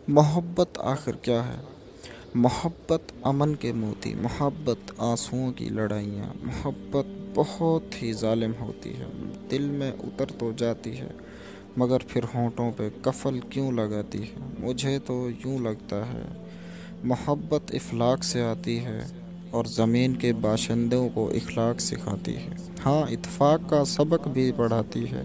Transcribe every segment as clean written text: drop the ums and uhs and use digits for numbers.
محبت آخر کیا ہے؟ محبت امن کے موتی، محبت آنسوؤں کی لڑائیاں، محبت بہت ہی ظالم ہوتی ہے، دل میں اتر تو جاتی ہے مگر پھر ہونٹوں پہ قفل کیوں لگاتی ہے؟ مجھے تو یوں لگتا ہے محبت افلاک سے آتی ہے اور زمین کے باشندوں کو اخلاق سکھاتی ہے، ہاں اتفاق کا سبق بھی پڑھاتی ہے۔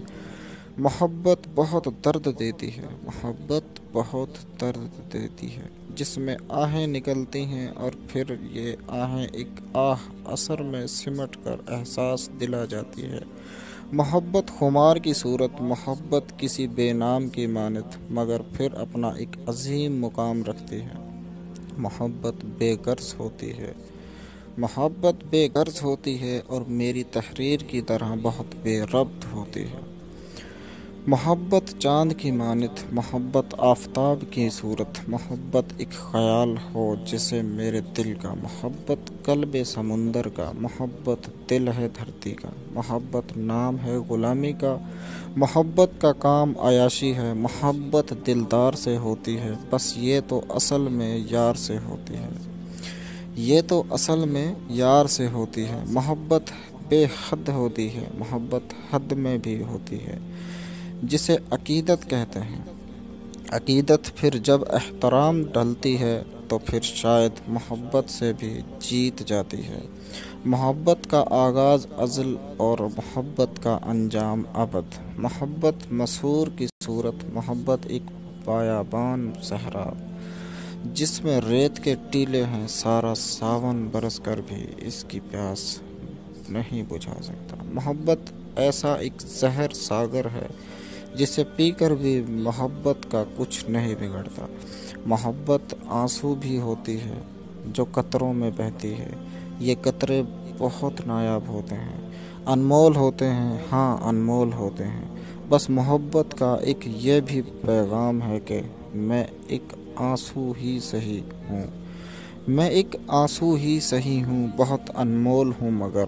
محبت بہت درد دیتی ہے، محبت بہت درد دیتی ہے، جس میں آہیں نکلتی ہیں اور پھر یہ آہیں ایک اثر میں سمٹ کر احساس دلا جاتی ہے۔ محبت خمار کی صورت، محبت کسی بے نام کی مانت، مگر پھر اپنا ایک عظیم مقام رکھتی ہے۔ محبت بے غرض ہوتی ہے، محبت بے غرض ہوتی ہے اور میری تحریر کی طرح بہت بے ربط ہوتی ہے۔ محبت چاند کی مانت، محبت آفتاب کی صورت، محبت ایک خیال ہو جسے میرے دل کا، محبت قلب سمندر کا، محبت دل ہے دھرتی کا، محبت نام ہے غلامی کا، محبت کا کام عیاشی ہے، محبت دلدار سے ہوتی ہے، بس یہ تو اصل میں یار سے ہوتی ہے، یہ تو اصل میں یار سے ہوتی ہے۔ محبت بے حد ہوتی ہے، محبت حد میں بھی ہوتی ہے، جسے عقیدت کہتے ہیں۔ عقیدت پھر جب احترام ڈھلتی ہے تو پھر شاید محبت سے بھی جیت جاتی ہے۔ محبت کا آغاز ازل اور محبت کا انجام ابد، محبت مسحور کی صورت، محبت ایک بیابان صحرا جس میں ریت کے ٹیلے ہیں، سارا ساون برس کر بھی اس کی پیاس نہیں بجھا سکتا۔ محبت ایسا ایک زہر ساگر ہے جسے پی کر بھی محبت کا کچھ نہیں بگڑتا۔ محبت آنسو بھی ہوتی ہے جو قطروں میں بہتی ہے، یہ قطرے بہت نایاب ہوتے ہیں، انمول ہوتے ہیں، ہاں انمول ہوتے ہیں۔ بس محبت کا ایک یہ بھی پیغام ہے کہ میں ایک آنسو ہی سہی ہوں، میں ایک آنسو ہی سہی ہوں، بہت انمول ہوں، مگر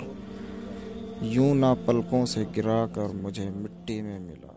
یوں نہ پلکوں سے گرا کر مجھے مٹی میں ملا۔